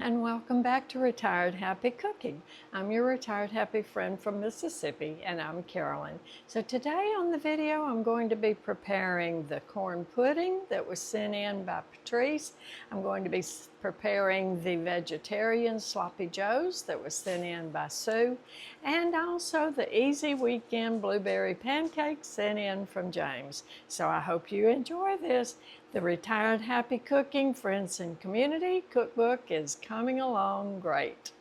and welcome back to Retired Happy Cooking. I'm your Retired Happy friend from Mississippi, and I'm Carolyn. So today on the video, I'm going to be preparing the corn pudding that was sent in by Patrice. I'm going to be preparing the vegetarian sloppy joes that was sent in by Sue, and also the easy weekend blueberry pancakes sent in from James. So I hope you enjoy this. The Retired Happy Cooking Friends and Community Cookbook is coming along great.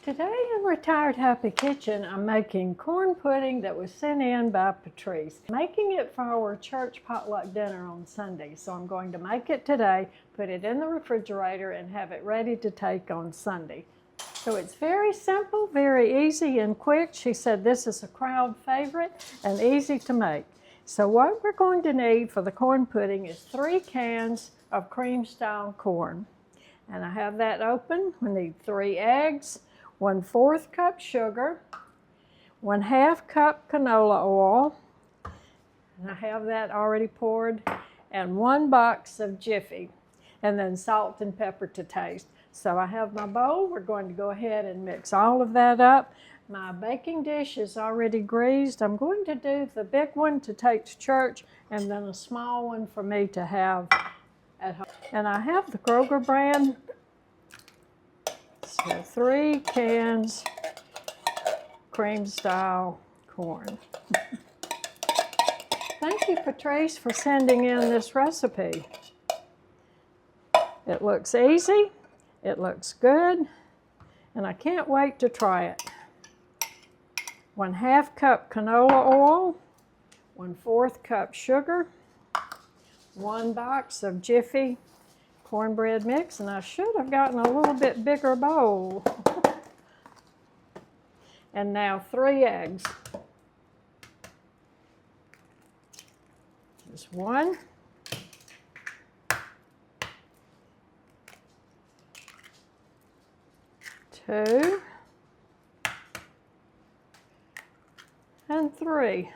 Today in Retired Happy Kitchen, I'm making corn pudding that was sent in by Patrice. Making it for our church potluck dinner on Sunday. So I'm going to make it today, put it in the refrigerator, and have it ready to take on Sunday. So it's very simple, very easy and quick. She said this is a crowd favorite and easy to make. So what we're going to need for the corn pudding is 3 cans of cream-style corn. And I have that open. We need 3 eggs, 1/4 cup sugar, 1/2 cup canola oil, and I have that already poured, and 1 box of Jiffy, and then salt and pepper to taste. So I have my bowl. We're going to go ahead and mix all of that up. My baking dish is already greased. I'm going to do the big one to take to church and then a small one for me to have at home. And I have the Kroger brand. So 3 cans cream style corn. Thank you, Patrice, for sending in this recipe. It looks easy, it looks good, and I can't wait to try it. 1/2 cup canola oil, 1/4 cup sugar, 1 box of Jiffy cornbread mix, and I should have gotten a little bit bigger bowl. And now 3 eggs. Just 1. 2. And 3.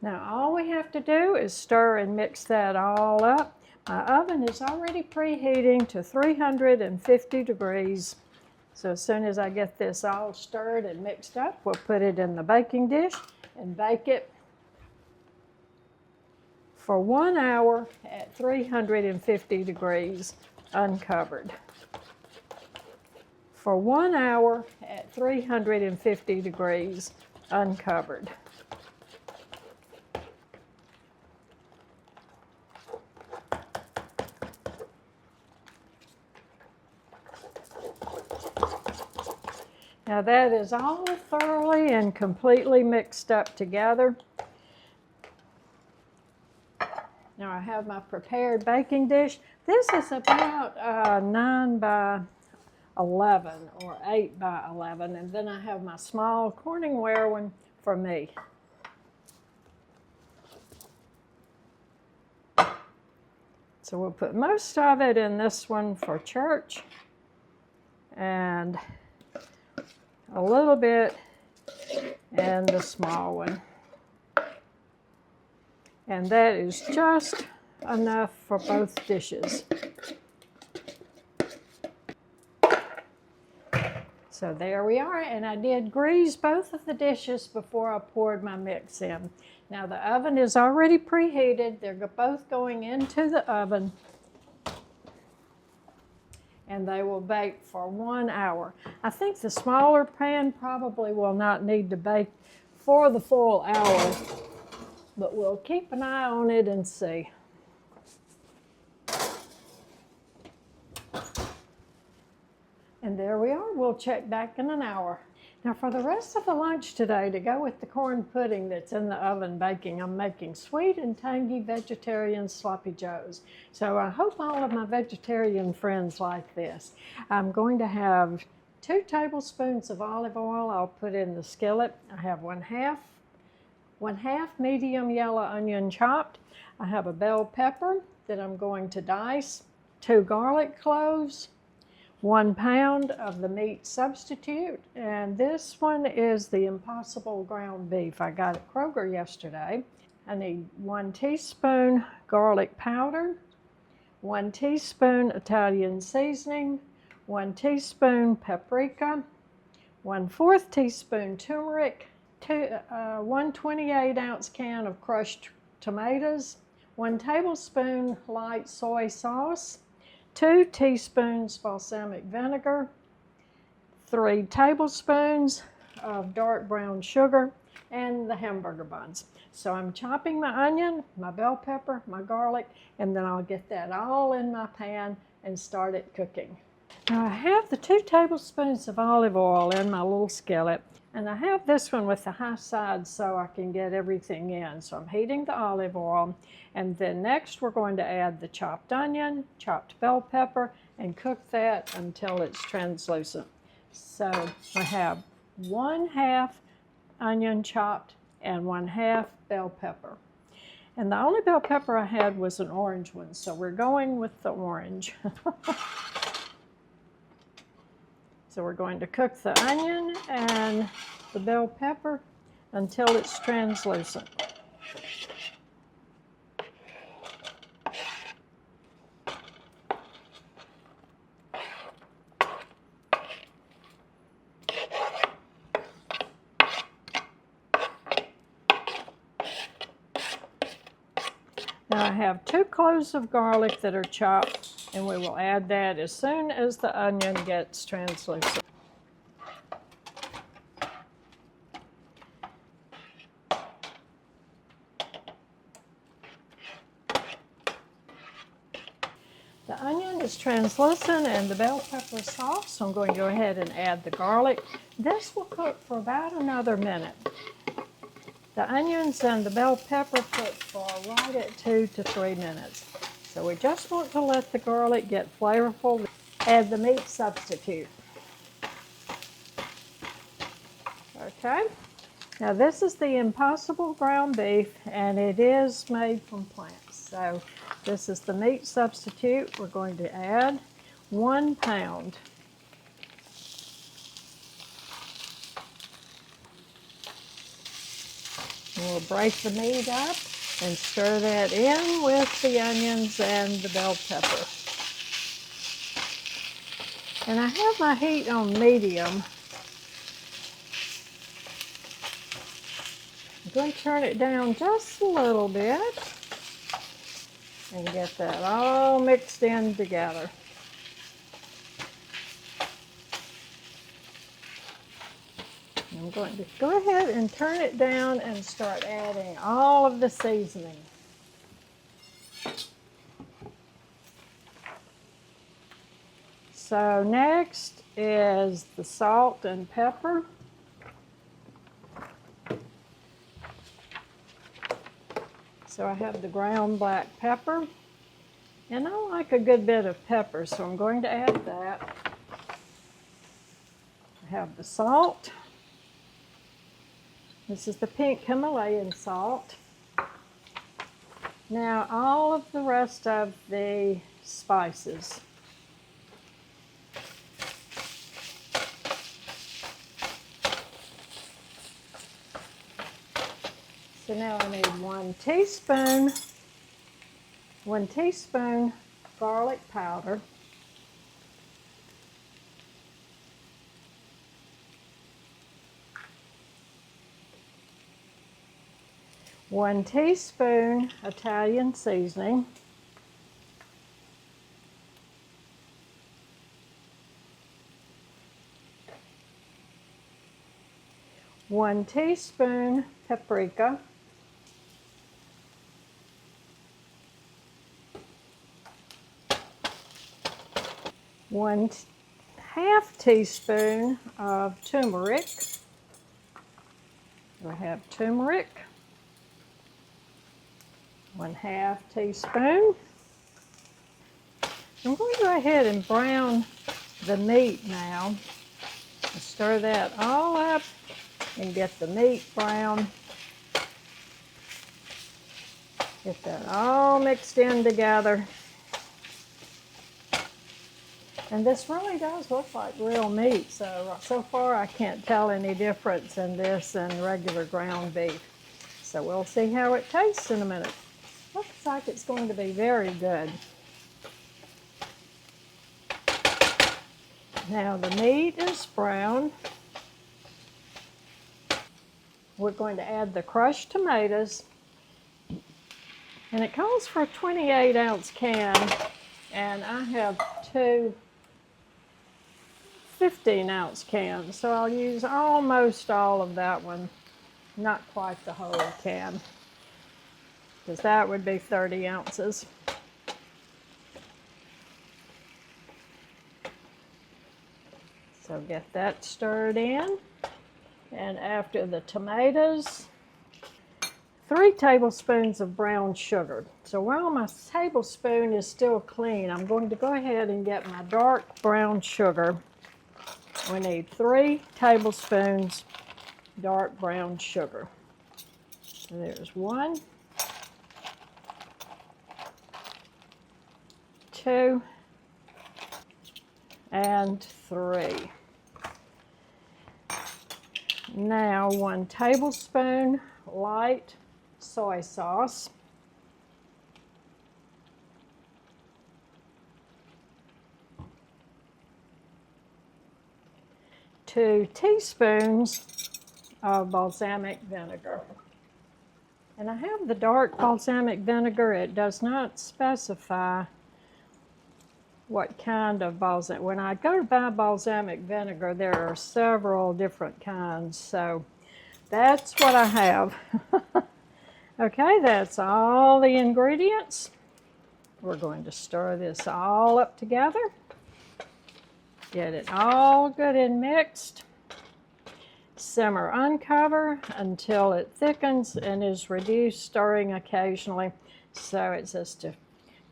Now all we have to do is stir and mix that all up. My oven is already preheating to 350 degrees. So as soon as I get this all stirred and mixed up, we'll put it in the baking dish and bake it for 1 hour at 350 degrees uncovered. For 1 hour at 350 degrees uncovered. Now that is all thoroughly and completely mixed up together. Now I have my prepared baking dish. This is about 9 by 11 or 8 by 11, and then I have my small Corningware one for me. So we'll put most of it in this one for church, and a little bit in the small one. And that is just enough for both dishes. So there we are, and I did grease both of the dishes before I poured my mix in. Now the oven is already preheated. They're both going into the oven, and they will bake for 1 hour. I think the smaller pan probably will not need to bake for the full hour, but we'll keep an eye on it and see. And there we are. We'll check back in an hour. Now for the rest of the lunch today, to go with the corn pudding that's in the oven baking, I'm making sweet and tangy vegetarian sloppy joes. So I hope all of my vegetarian friends like this. I'm going to have 2 tablespoons of olive oil. I'll put in the skillet. I have 1/2 medium yellow onion chopped. I have a bell pepper that I'm going to dice, 2 garlic cloves, 1 pound of the meat substitute, and this one is the Impossible ground beef. I got at Kroger yesterday. I need 1 teaspoon garlic powder, 1 teaspoon Italian seasoning, 1 teaspoon paprika, 1/4 teaspoon turmeric, 1 28-ounce can of crushed tomatoes, 1 tablespoon light soy sauce, 2 teaspoons balsamic vinegar, 3 tablespoons of dark brown sugar, and the hamburger buns. So I'm chopping my onion, my bell pepper, my garlic, and then I'll get that all in my pan and start it cooking. Now I have the 2 tablespoons of olive oil in my little skillet, and I have this one with the high side so I can get everything in. So I'm heating the olive oil, and then next we're going to add the chopped onion, chopped bell pepper, and cook that until it's translucent. So I have 1/2 onion chopped and 1/2 bell pepper. And the only bell pepper I had was an orange one, so we're going with the orange. So we're going to cook the onion and the bell pepper until it's translucent. Now I have 2 cloves of garlic that are chopped, and we will add that as soon as the onion gets translucent. The onion is translucent and the bell pepper is soft, so I'm going to go ahead and add the garlic. This will cook for about another minute. The onions and the bell pepper cook for right at 2 to 3 minutes. So we just want to let the garlic get flavorful. Add the meat substitute. Okay, now this is the Impossible ground beef, and it is made from plants. So this is the meat substitute. We're going to add 1 pound. And we'll break the meat up and stir that in with the onions and the bell pepper. And I have my heat on medium. I'm going to turn it down just a little bit and get that all mixed in together. I'm going to go ahead and turn it down and start adding all of the seasoning. So next is the salt and pepper. So I have the ground black pepper, and I like a good bit of pepper, so I'm going to add that. I have the salt. This is the pink Himalayan salt. Now all of the rest of the spices. So now I need 1 teaspoon garlic powder. 1 teaspoon Italian seasoning. 1 teaspoon paprika. 1/2 teaspoon of turmeric. I have turmeric. 1/2 teaspoon. I'm going to go ahead and brown the meat now. Stir that all up and get the meat brown. Get that all mixed in together. And this really does look like real meat, so far I can't tell any difference in this and regular ground beef. So we'll see how it tastes in a minute. Looks like it's going to be very good. Now the meat is brown. We're going to add the crushed tomatoes. And it calls for a 28-ounce can. And I have two 15-ounce cans. So I'll use almost all of that one. Not quite the whole can, because that would be 30 ounces. So get that stirred in. And after the tomatoes, 3 tablespoons of brown sugar. So while my tablespoon is still clean, I'm going to go ahead and get my dark brown sugar. We need 3 tablespoons dark brown sugar. So there's 1, 2, and 3. Now 1 tablespoon light soy sauce. 2 teaspoons of balsamic vinegar. And I have the dark balsamic vinegar. It does not specify what kind of balsamic. When I go to buy balsamic vinegar, there are several different kinds. So that's what I have. Okay, that's all the ingredients. We're going to stir this all up together. Get it all good and mixed. Simmer uncover until it thickens and is reduced, stirring occasionally. So it says to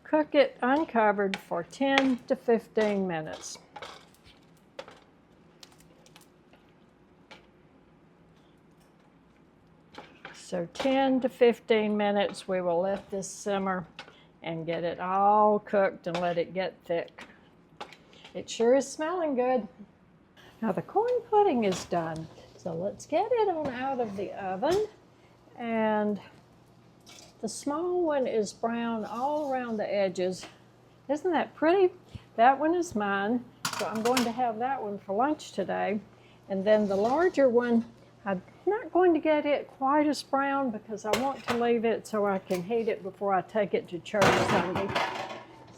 cook it uncovered for 10 to 15 minutes. So 10 to 15 minutes, we will let this simmer and get it all cooked and let it get thick. It sure is smelling good. Now the corn pudding is done. So let's get it on out of the oven. And the small one is brown all around the edges. Isn't that pretty? That one is mine. So I'm going to have that one for lunch today. And then the larger one, I'm not going to get it quite as brown because I want to leave it so I can heat it before I take it to church Sunday.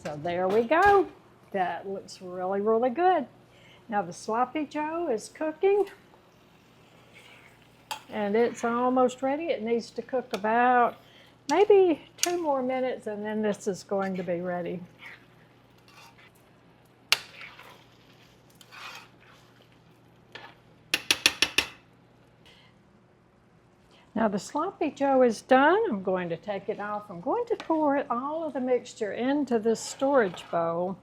So there we go. That looks really, really good. Now the sloppy joe is cooking. And it's almost ready. It needs to cook about maybe 2 more minutes and then this is going to be ready. Now the sloppy joe is done. I'm going to take it off. I'm going to pour all of the mixture into this storage bowl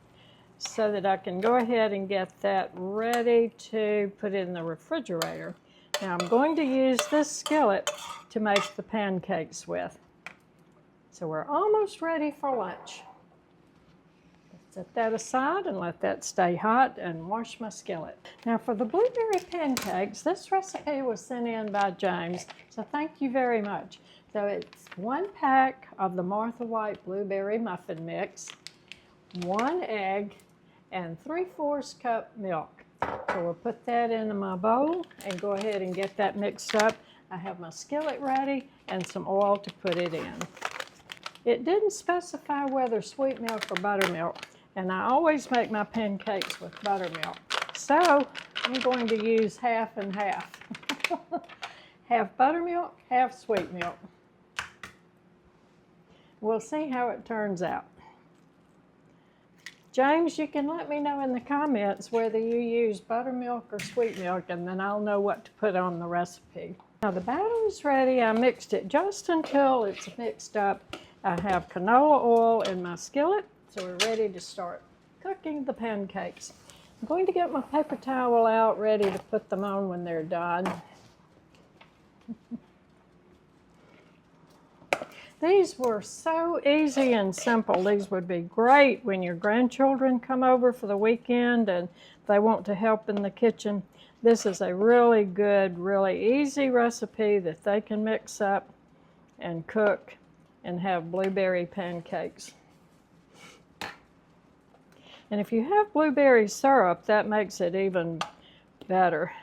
so that I can go ahead and get that ready to put in the refrigerator. Now I'm going to use this skillet to make the pancakes with. So we're almost ready for lunch. Set that aside and let that stay hot and wash my skillet. Now for the blueberry pancakes, this recipe was sent in by James, so thank you very much. So it's 1 pack of the Martha White blueberry muffin mix, 1 egg, and 3/4 cup milk. So we'll put that into my bowl and go ahead and get that mixed up. I have my skillet ready and some oil to put it in. It didn't specify whether sweet milk or buttermilk, and I always make my pancakes with buttermilk. So I'm going to use half and half. Half buttermilk, half sweet milk. We'll see how it turns out. James, you can let me know in the comments whether you use buttermilk or sweet milk, and then I'll know what to put on the recipe. Now the batter is ready. I mixed it just until it's mixed up. I have canola oil in my skillet, so we're ready to start cooking the pancakes. I'm going to get my paper towel out ready to put them on when they're done. These were so easy and simple. These would be great when your grandchildren come over for the weekend and they want to help in the kitchen. This is a really good, really easy recipe that they can mix up and cook and have blueberry pancakes. And if you have blueberry syrup, that makes it even better.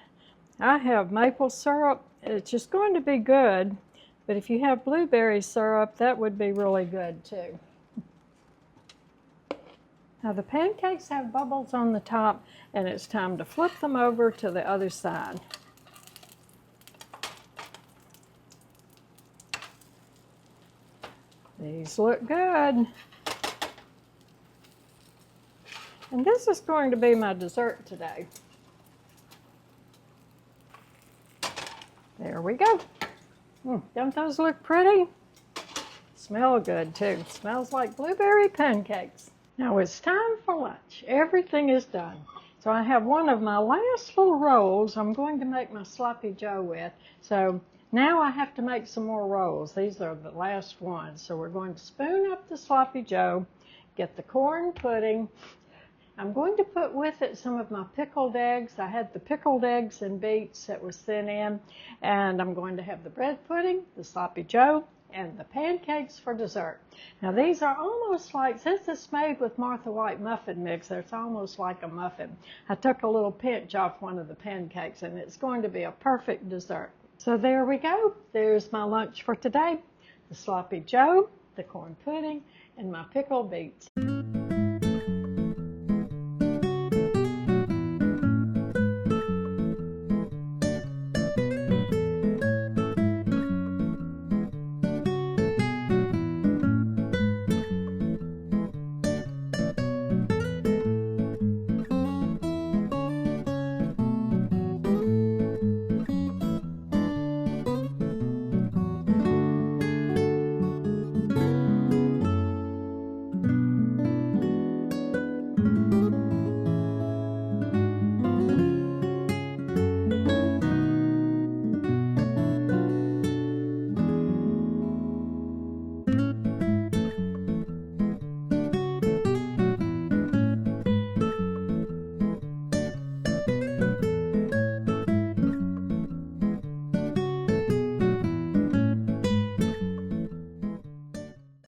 I have maple syrup. It's just going to be good, but if you have blueberry syrup, that would be really good too. Now the pancakes have bubbles on the top, and it's time to flip them over to the other side. These look good. And this is going to be my dessert today. There we go. Don't those look pretty? Smell good too. Smells like blueberry pancakes. Now it's time for lunch. Everything is done. So I have one of my last little rolls I'm going to make my sloppy joe with. So now I have to make some more rolls. These are the last ones. So we're going to spoon up the sloppy joe, get the corn pudding. I'm going to put with it some of my pickled eggs. I had the pickled eggs and beets that were sent in. And I'm going to have the bread pudding, the sloppy joe, and the pancakes for dessert. Now these are almost like, since it's made with Martha White muffin mix, it's almost like a muffin. I took a little pinch off one of the pancakes, and it's going to be a perfect dessert. So there we go. There's my lunch for today. The sloppy joe, the corn pudding, and my pickled beets.